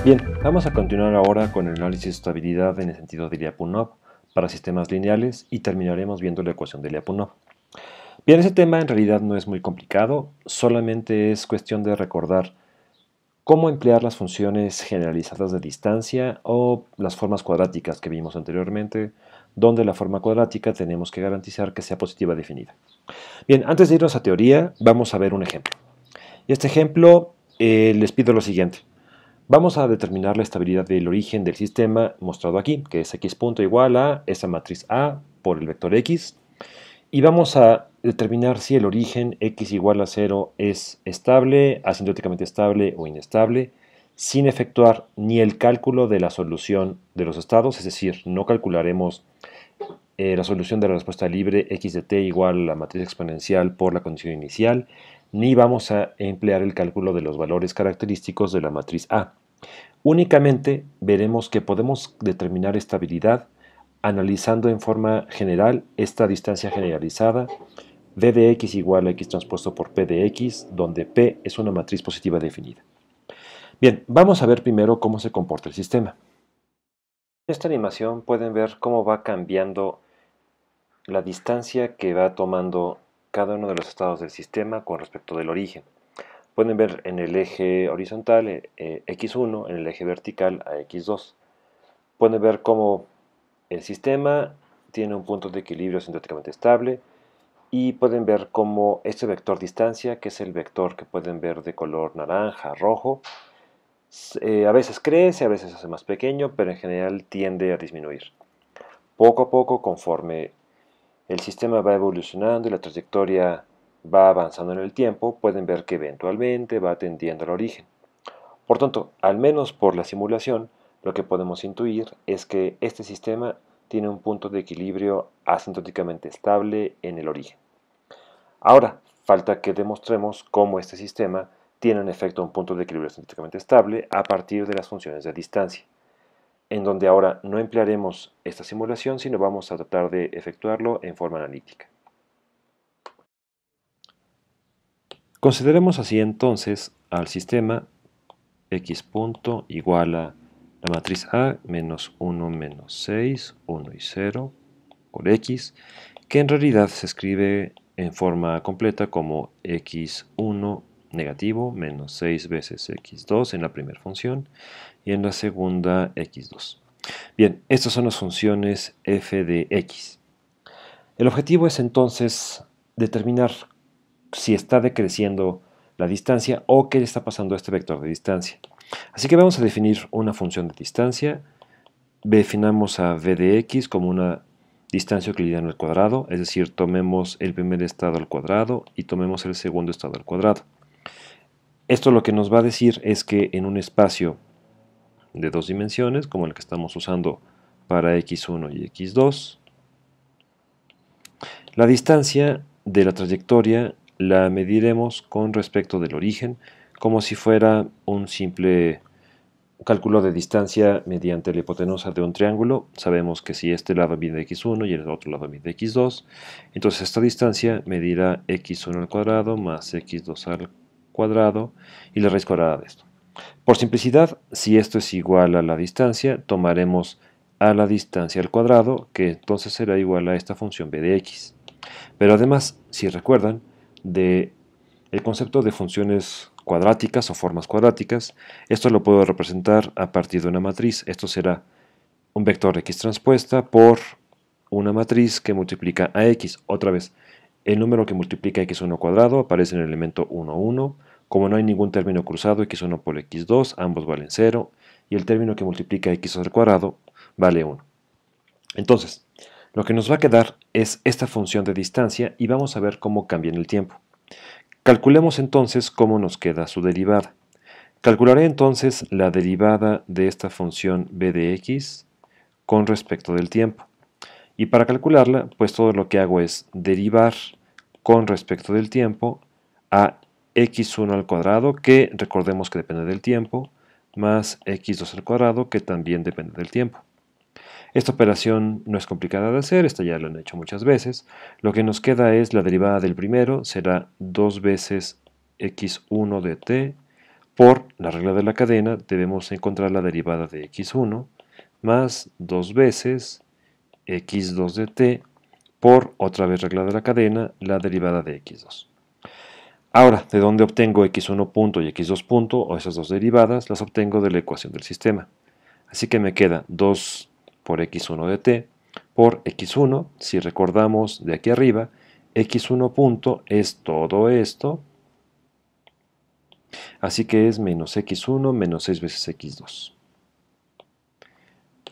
Bien, vamos a continuar ahora con el análisis de estabilidad en el sentido de Lyapunov para sistemas lineales y terminaremos viendo la ecuación de Lyapunov. Bien, ese tema en realidad no es muy complicado, solamente es cuestión de recordar cómo emplear las funciones generalizadas de distancia o las formas cuadráticas que vimos anteriormente, donde la forma cuadrática tenemos que garantizar que sea positiva definida. Bien, antes de irnos a teoría, vamos a ver un ejemplo. Y este ejemplo les pido lo siguiente. Vamos a determinar la estabilidad del origen del sistema mostrado aquí, que es x punto igual a esa matriz A por el vector x. Y vamos a determinar si el origen x igual a 0 es estable, asintóticamente estable o inestable, sin efectuar ni el cálculo de la solución de los estados, es decir, no calcularemos la solución de la respuesta libre x de t igual a la matriz exponencial por la condición inicial, ni vamos a emplear el cálculo de los valores característicos de la matriz A. Únicamente veremos que podemos determinar estabilidad analizando en forma general esta distancia generalizada v de x igual a x transpuesto por p de x, donde p es una matriz positiva definida. Bien, vamos a ver primero cómo se comporta el sistema. En esta animación pueden ver cómo va cambiando la distancia que va tomando cada uno de los estados del sistema con respecto del origen. Pueden ver en el eje horizontal x1, en el eje vertical a x2. Pueden ver cómo el sistema tiene un punto de equilibrio asintóticamente estable y pueden ver cómo este vector distancia, que es el vector que pueden ver de color naranja, rojo, a veces crece, a veces se hace más pequeño, pero en general tiende a disminuir. Poco a poco, conforme el sistema va evolucionando y la trayectoria va avanzando en el tiempo, pueden ver que eventualmente va tendiendo al origen. Por tanto, al menos por la simulación, lo que podemos intuir es que este sistema tiene un punto de equilibrio asintóticamente estable en el origen. Ahora, falta que demostremos cómo este sistema tiene en efecto un punto de equilibrio asintóticamente estable a partir de las funciones de distancia, en donde ahora no emplearemos esta simulación, sino vamos a tratar de efectuarlo en forma analítica. Consideremos así entonces al sistema x punto igual a la matriz A menos 1 menos 6, 1 y 0 por x, que en realidad se escribe en forma completa como x1 negativo menos 6 veces x2 en la primera función y en la segunda x2. Bien, estas son las funciones f de x. El objetivo es entonces determinar si está decreciendo la distancia o qué le está pasando a este vector de distancia. Así que vamos a definir una función de distancia. Definamos a v de x como una distancia euclidiana al cuadrado, es decir, tomemos el primer estado al cuadrado y tomemos el segundo estado al cuadrado. Esto lo que nos va a decir es que en un espacio de dos dimensiones, como el que estamos usando para x1 y x2, la distancia de la trayectoria la mediremos con respecto del origen, como si fuera un simple cálculo de distancia mediante la hipotenusa de un triángulo. Sabemos que si este lado mide x1 y el otro lado mide x2, entonces esta distancia medirá x1 al cuadrado más x2 al cuadrado y la raíz cuadrada de esto. Por simplicidad, si esto es igual a la distancia, tomaremos a la distancia al cuadrado, que entonces será igual a esta función b de x. Pero además, si recuerdan, del concepto de funciones cuadráticas o formas cuadráticas, esto lo puedo representar a partir de una matriz. Esto será un vector x transpuesta por una matriz que multiplica a x. Otra vez, el número que multiplica x1 cuadrado aparece en el elemento 1, 1. Como no hay ningún término cruzado, x1 por x2, ambos valen 0. Y el término que multiplica x al cuadrado vale 1. Entonces, lo que nos va a quedar es esta función de distancia y vamos a ver cómo cambia en el tiempo. Calculemos entonces cómo nos queda su derivada. Calcularé entonces la derivada de esta función b de x con respecto del tiempo. Y para calcularla, pues todo lo que hago es derivar con respecto del tiempo a x1 al cuadrado, que recordemos que depende del tiempo, más x2 al cuadrado, que también depende del tiempo. Esta operación no es complicada de hacer, esta ya la han hecho muchas veces. Lo que nos queda es la derivada del primero, será 2 veces x1 de t Por la regla de la cadena debemos encontrar la derivada de x1 más 2 veces x2 de t por, otra vez regla de la cadena, la derivada de x2. Ahora, ¿de dónde obtengo x1 punto y x2 punto, o esas dos derivadas? Las obtengo de la ecuación del sistema. Así que me queda 2 por x1 de t por x1, si recordamos de aquí arriba, x1 punto es todo esto, así que es menos x1 menos 6 veces x2.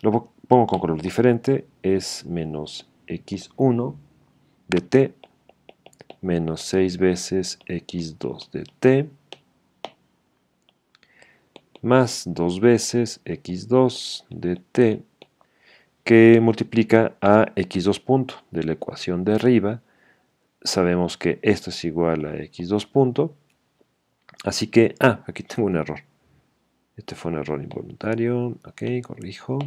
Lo pongo con color diferente, es menos x1 de t menos 6 veces x2 de t más 2 veces x2 de t que multiplica a x2 punto de la ecuación de arriba. Sabemos que esto es igual a x2 punto, así que, aquí tengo un error. Este fue un error involuntario, ok, corrijo.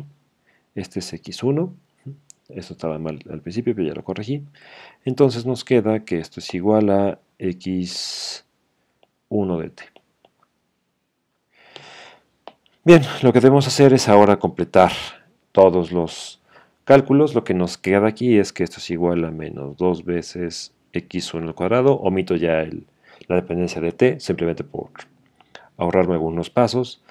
Este es x1, esto estaba mal al principio, pero ya lo corregí. Entonces nos queda que esto es igual a x1 de t. Bien, lo que debemos hacer es ahora completar todos los cálculos. Lo que nos queda aquí es que esto es igual a menos 2 veces x1 al cuadrado. Omito ya la dependencia de t, simplemente por ahorrarme algunos pasos.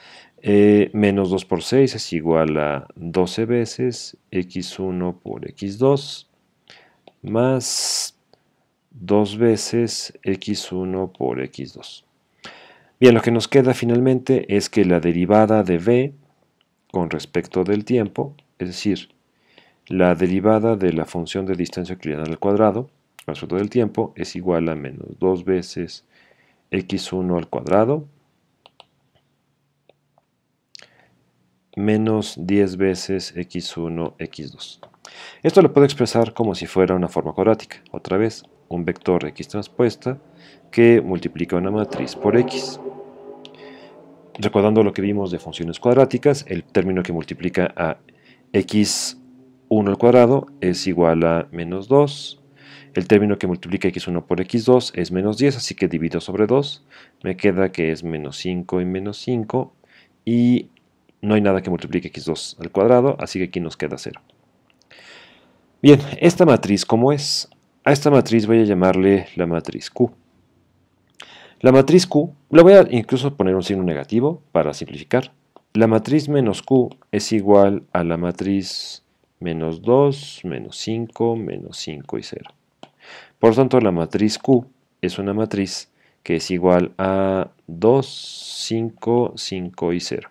Menos 2 por 6 es igual a 12 veces x1 por x2 más 2 veces x1 por x2. Bien, lo que nos queda finalmente es que la derivada de v con respecto del tiempo, es decir, la derivada de la función de distancia euclidiana al cuadrado con respecto del tiempo es igual a menos 2 veces x1 al cuadrado menos 10 veces x1, x2. Esto lo puedo expresar como si fuera una forma cuadrática. Otra vez, un vector x transpuesta que multiplica una matriz por x. Recordando lo que vimos de funciones cuadráticas, el término que multiplica a x1 al cuadrado es igual a menos 2. El término que multiplica x1 por x2 es menos 10, así que divido sobre 2. Me queda que es menos 5 y menos 5. Y no hay nada que multiplique x2 al cuadrado, así que aquí nos queda 0. Bien, esta matriz, ¿cómo es? A esta matriz voy a llamarle la matriz Q. La matriz Q, le voy a incluso poner un signo negativo para simplificar. La matriz menos Q es igual a la matriz menos 2, menos 5, menos 5 y 0. Por lo tanto, la matriz Q es una matriz que es igual a 2, 5, 5 y 0.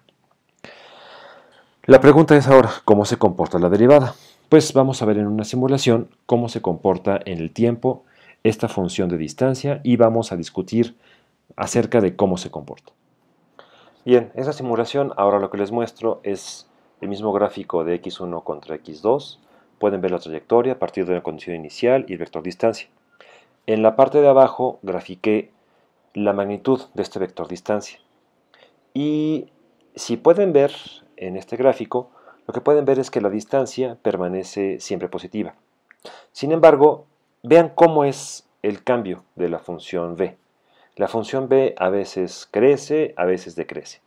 La pregunta es ahora, ¿cómo se comporta la derivada? Pues vamos a ver en una simulación cómo se comporta en el tiempo esta función de distancia y vamos a discutir acerca de cómo se comporta. Bien, esa simulación ahora lo que les muestro es el mismo gráfico de x1 contra x2. Pueden ver la trayectoria a partir de la condición inicial y el vector distancia. En la parte de abajo grafiqué la magnitud de este vector distancia. Y si pueden ver en este gráfico, lo que pueden ver es que la distancia permanece siempre positiva. Sin embargo, vean cómo es el cambio de la función v. La función v a veces crece, a veces decrece.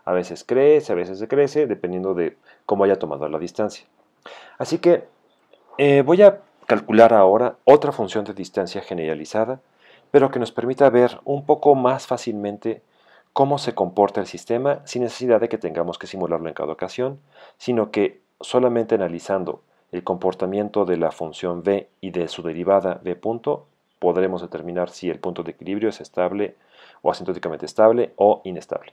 A veces crece, a veces decrece, dependiendo de cómo haya tomado la distancia. Así que voy a calcular ahora otra función de distancia generalizada, pero que nos permita ver un poco más fácilmente cómo se comporta el sistema sin necesidad de que tengamos que simularlo en cada ocasión, sino que solamente analizando el comportamiento de la función v y de su derivada v punto, podremos determinar si el punto de equilibrio es estable o asintóticamente estable o inestable.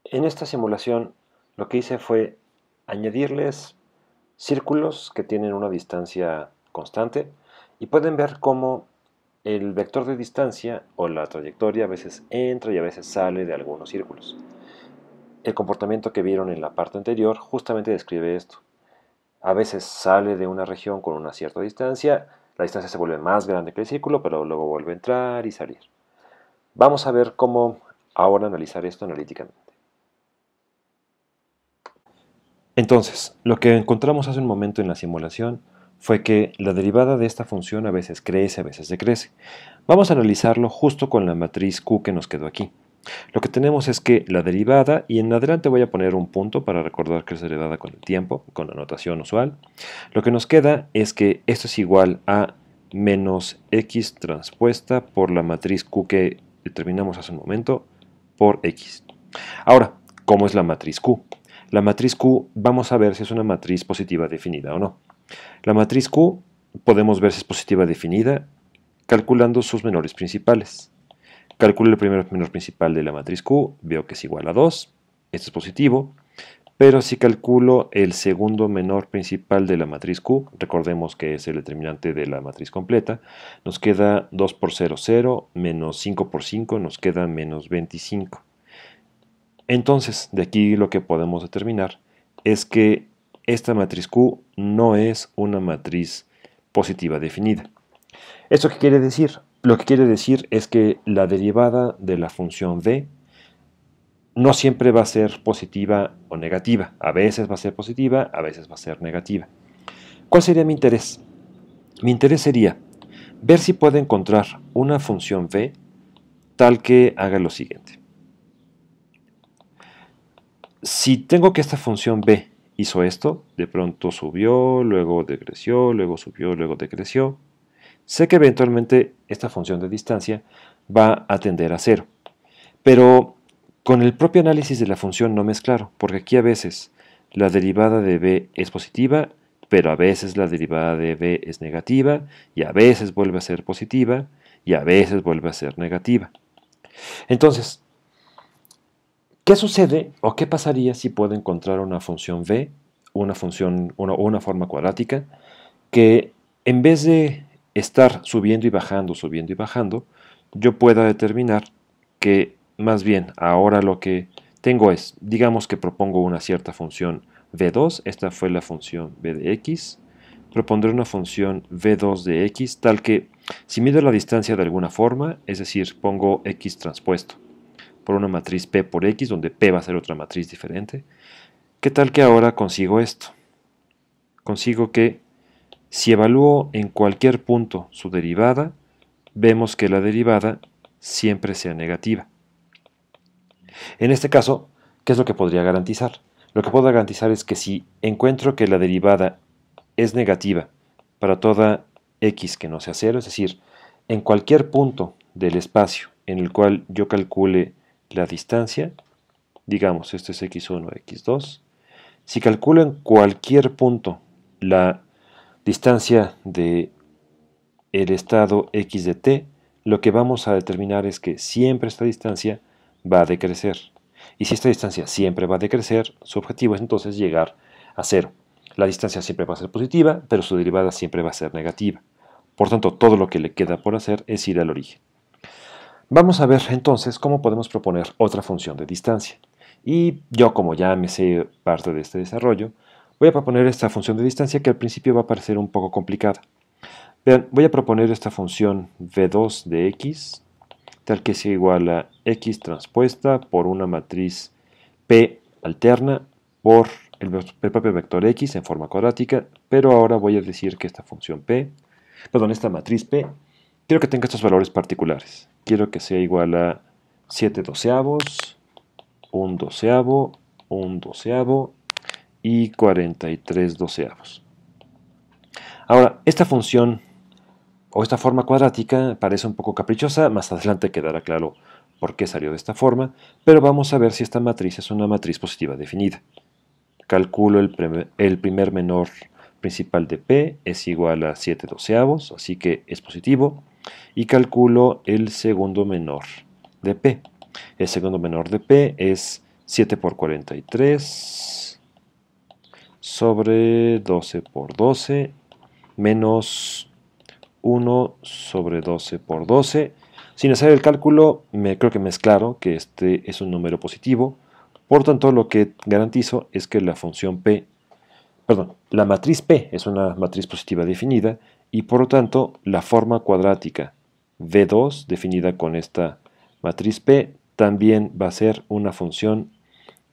En esta simulación lo que hice fue añadirles círculos que tienen una distancia constante y pueden ver cómo el vector de distancia o la trayectoria a veces entra y a veces sale de algunos círculos. El comportamiento que vieron en la parte anterior justamente describe esto. A veces sale de una región con una cierta distancia, la distancia se vuelve más grande que el círculo, pero luego vuelve a entrar y salir. Vamos a ver cómo ahora analizar esto analíticamente. Entonces, lo que encontramos hace un momento en la simulación fue que la derivada de esta función a veces crece, a veces decrece. Vamos a analizarlo justo con la matriz Q que nos quedó aquí. Lo que tenemos es que la derivada, y en adelante voy a poner un punto para recordar que es derivada con el tiempo, con la notación usual. Lo que nos queda es que esto es igual a menos x transpuesta por la matriz Q que determinamos hace un momento por x. Ahora, ¿cómo es la matriz Q? La matriz Q vamos a ver si es una matriz positiva definida o no. La matriz Q podemos ver si es positiva definida calculando sus menores principales. Calculo el primer menor principal de la matriz Q, veo que es igual a 2, esto es positivo, pero si calculo el segundo menor principal de la matriz Q, recordemos que es el determinante de la matriz completa, nos queda 2 por 0, 0, menos 5 por 5, nos queda menos 25. Entonces, de aquí lo que podemos determinar es que esta matriz Q no es una matriz positiva definida. ¿Esto qué quiere decir? Lo que quiere decir es que la derivada de la función v no siempre va a ser positiva o negativa. A veces va a ser positiva, a veces va a ser negativa. ¿Cuál sería mi interés? Mi interés sería ver si puedo encontrar una función v tal que haga lo siguiente. Si tengo que esta función v hizo esto, de pronto subió, luego decreció, luego subió, luego decreció, sé que eventualmente esta función de distancia va a tender a 0. Pero con el propio análisis de la función no me es claro, porque aquí a veces la derivada de b es positiva, pero a veces la derivada de b es negativa, y a veces vuelve a ser positiva, y a veces vuelve a ser negativa. Entonces, ¿qué sucede o qué pasaría si puedo encontrar una función v, una forma cuadrática, que en vez de estar subiendo y bajando, yo pueda determinar que más bien ahora lo que tengo es, digamos que propongo una cierta función v2, esta fue la función v de x, propondré una función v2 de x tal que si mido la distancia de alguna forma, es decir, pongo x transpuesto por una matriz p por x, donde p va a ser otra matriz diferente, ¿qué tal que ahora consigo esto? Consigo que si evalúo en cualquier punto su derivada, vemos que la derivada siempre sea negativa. En este caso, ¿qué es lo que podría garantizar? Lo que puedo garantizar es que si encuentro que la derivada es negativa para toda x que no sea 0, es decir, en cualquier punto del espacio en el cual yo calcule la distancia, digamos, este es x1, x2, si calculo en cualquier punto la distancia de el estado x de t, lo que vamos a determinar es que siempre esta distancia va a decrecer. Y si esta distancia siempre va a decrecer, su objetivo es entonces llegar a 0. La distancia siempre va a ser positiva, pero su derivada siempre va a ser negativa. Por tanto, todo lo que le queda por hacer es ir al origen. Vamos a ver entonces cómo podemos proponer otra función de distancia. Y yo, como ya me sé parte de este desarrollo, voy a proponer esta función de distancia que al principio va a parecer un poco complicada. Vean, voy a proponer esta función v2 de x, tal que sea igual a x transpuesta por una matriz p alterna por el propio vector x en forma cuadrática, pero ahora voy a decir que esta función p, esta matriz p, quiero que tenga estos valores particulares. Quiero que sea igual a 7 doceavos, 1 doceavo, 1 doceavo y 43 doceavos. Ahora, esta función o esta forma cuadrática parece un poco caprichosa, más adelante quedará claro por qué salió de esta forma, pero vamos a ver si esta matriz es una matriz positiva definida. Calculo el primer menor principal de p es igual a 7 doceavos, así que es positivo, y calculo el segundo menor de p. El segundo menor de p es 7 por 43 sobre 12 por 12 menos 1 sobre 12 por 12. Sin hacer el cálculo, creo que me es claro que este es un número positivo. Por tanto, lo que garantizo es que la matriz P es una matriz positiva definida y por lo tanto la forma cuadrática V2 definida con esta matriz P también va a ser una función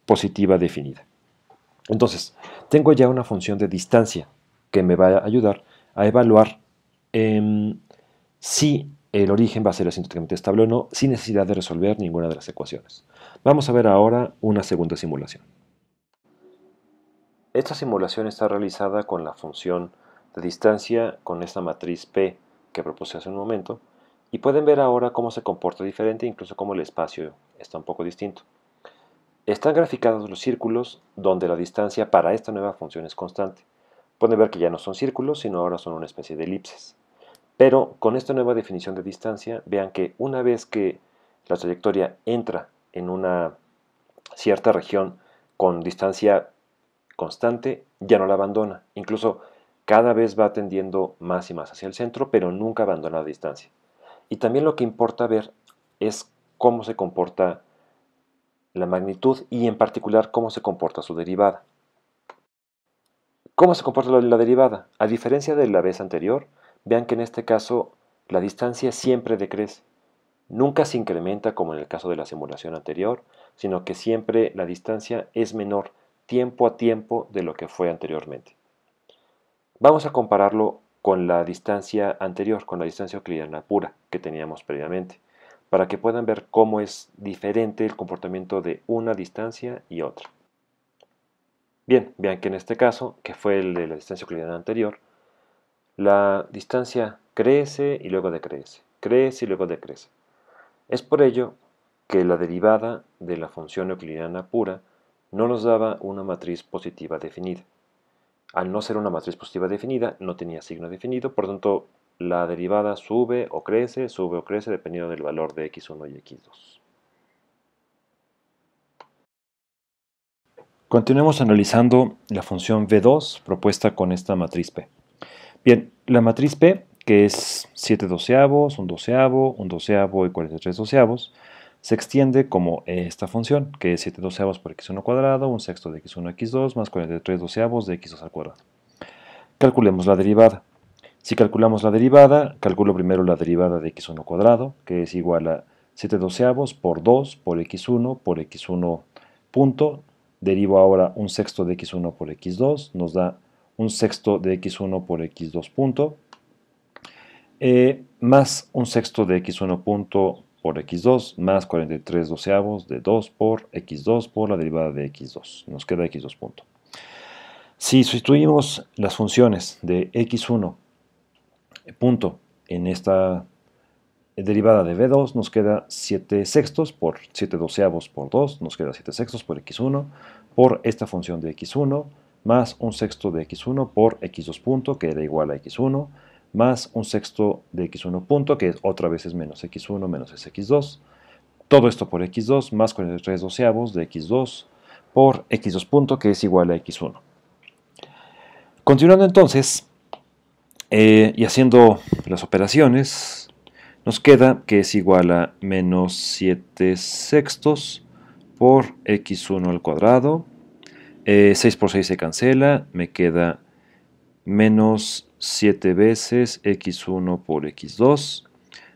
positiva definida. Entonces, tengo ya una función de distancia que me va a ayudar a evaluar si el origen va a ser asintóticamente estable o no, sin necesidad de resolver ninguna de las ecuaciones. Vamos a ver ahora una segunda simulación. Esta simulación está realizada con la función de distancia con esta matriz P que propuse hace un momento, y pueden ver ahora cómo se comporta diferente, incluso cómo el espacio está un poco distinto. Están graficados los círculos donde la distancia para esta nueva función es constante. Pueden ver que ya no son círculos, sino ahora son una especie de elipses. Pero con esta nueva definición de distancia, vean que una vez que la trayectoria entra en una cierta región con distancia constante, ya no la abandona. Incluso cada vez va tendiendo más y más hacia el centro, pero nunca abandona la distancia. Y también lo que importa ver es cómo se comporta la magnitud y en particular cómo se comporta su derivada. ¿Cómo se comporta la derivada? A diferencia de la vez anterior, vean que en este caso la distancia siempre decrece. Nunca se incrementa como en el caso de la simulación anterior, sino que siempre la distancia es menor tiempo a tiempo de lo que fue anteriormente. Vamos a compararlo con la distancia anterior, con la distancia euclidiana pura que teníamos previamente, para que puedan ver cómo es diferente el comportamiento de una distancia y otra. Bien, vean que en este caso, que fue el de la distancia euclidiana anterior, la distancia crece y luego decrece, crece y luego decrece. Es por ello que la derivada de la función euclidiana pura no nos daba una matriz positiva definida. Al no ser una matriz positiva definida, no tenía signo definido, por lo tanto, la derivada sube o crece dependiendo del valor de x1 y x2. Continuemos analizando la función v2 propuesta con esta matriz P. Bien, la matriz P, que es 7 doceavos, un doceavo y 43 doceavos, se extiende como esta función, que es 7 doceavos por x1 cuadrado, un sexto de x1 a x2, más 43 doceavos de x2 al cuadrado. Calculemos la derivada. Si calculamos la derivada, calculo primero la derivada de x1 cuadrado, que es igual a 7 doceavos por 2 por x1 punto. Derivo ahora un sexto de x1 por x2, nos da un sexto de x1 por x2 punto, más un sexto de x1 punto por x2, más 43 doceavos de 2 por x2 por la derivada de x2. Nos queda x2 punto. Si sustituimos las funciones de x1 punto en esta derivada de v2, nos queda 7 sextos por 7 doceavos por 2, nos queda 7 sextos por x1 por esta función de x1, más un sexto de x1 por x2 punto, que era igual a x1, más un sexto de x1 punto, que otra vez es menos x1 menos es x2. Todo esto por x2, más 43 doceavos de x2 por x2 punto, que es igual a x1. Continuando entonces, y haciendo las operaciones, nos queda que es igual a menos 7 sextos por x1 al cuadrado. 6 por 6 se cancela, me queda menos 7 veces x1 por x2.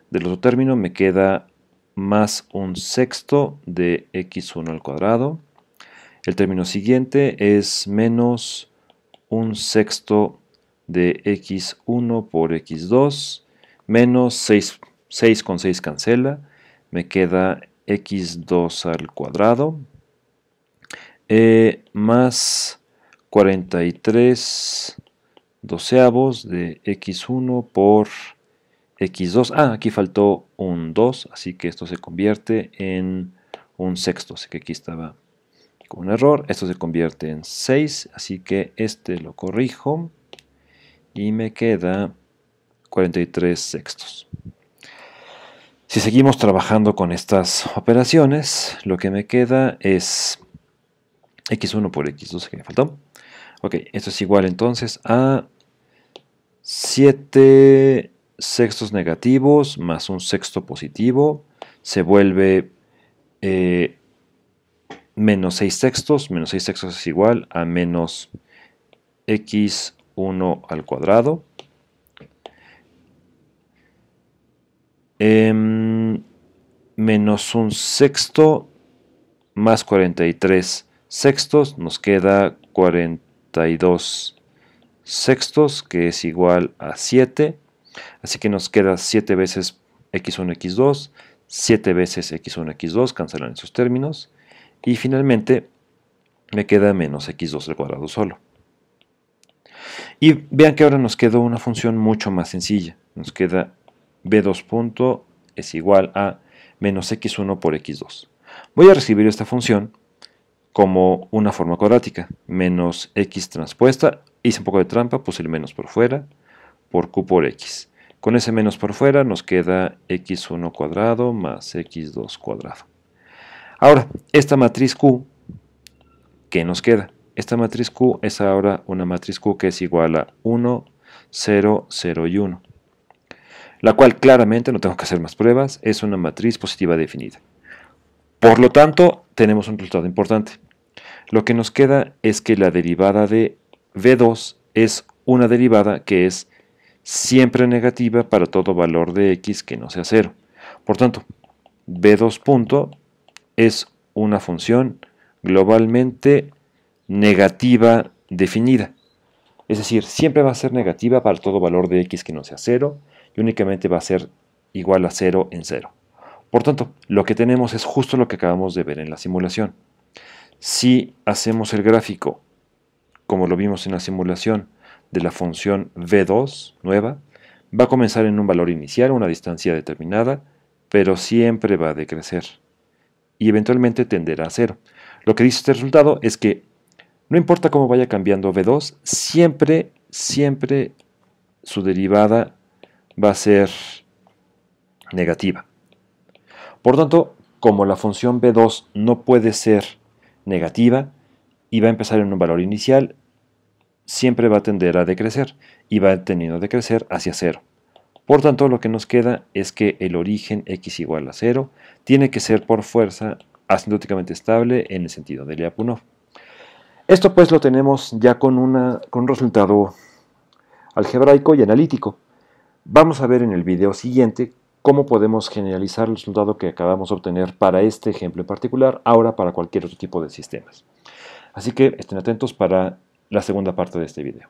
Del otro término me queda más un sexto de x1 al cuadrado. El término siguiente es menos un sexto de x1 por x2, menos 6 con 6 cancela, me queda x2 al cuadrado, más 43 doceavos de x1 por x2. Aquí faltó un 2, así que esto se convierte en un sexto, así que aquí estaba con un error. Esto se convierte en 6, así que este lo corrijo y me queda 43 sextos. Si seguimos trabajando con estas operaciones, lo que me queda es x1 por x2, que me faltó. Ok, esto es igual entonces a 7 sextos negativos más un sexto positivo, se vuelve menos 6 sextos. Menos 6 sextos es igual a menos x1 al cuadrado. Menos un sexto más 43 sextos, nos queda 42 sextos, que es igual a 7. Así que nos queda 7 veces x1, x2, 7 veces x1, x2, cancelan esos términos. Y finalmente me queda menos x2 al cuadrado solo. Y vean que ahora nos quedó una función mucho más sencilla. Nos queda b2 punto es igual a menos x1 por x2. Voy a recibir esta función como una forma cuadrática. Menos x transpuesta, hice un poco de trampa, puse el menos por fuera, por q por x. Con ese menos por fuera nos queda x1 cuadrado más x2 cuadrado. Ahora, esta matriz q, ¿qué nos queda? Esta matriz q es ahora una matriz q que es igual a 1, 0, 0 y 1. La cual claramente, no tengo que hacer más pruebas, es una matriz positiva definida. Por lo tanto, tenemos un resultado importante. Lo que nos queda es que la derivada de v2 es una derivada que es siempre negativa para todo valor de x que no sea 0. Por tanto, v2 punto es una función globalmente negativa definida. Es decir, siempre va a ser negativa para todo valor de x que no sea 0 y únicamente va a ser igual a 0 en 0. Por tanto, lo que tenemos es justo lo que acabamos de ver en la simulación. Si hacemos el gráfico, como lo vimos en la simulación, de la función v2 nueva, va a comenzar en un valor inicial, una distancia determinada, pero siempre va a decrecer y eventualmente tenderá a 0. Lo que dice este resultado es que no importa cómo vaya cambiando v2, siempre su derivada va a ser negativa. Por tanto, como la función v2 no puede ser negativa y va a empezar en un valor inicial, siempre va a tender a decrecer y va teniendo a decrecer hacia 0. Por tanto, lo que nos queda es que el origen x igual a 0 tiene que ser por fuerza asintóticamente estable en el sentido de Lyapunov. Esto pues lo tenemos ya con un resultado algebraico y analítico. Vamos a ver en el video siguiente cómo podemos generalizar el resultado que acabamos de obtener para este ejemplo en particular, ahora para cualquier otro tipo de sistemas. Así que estén atentos para la segunda parte de este video.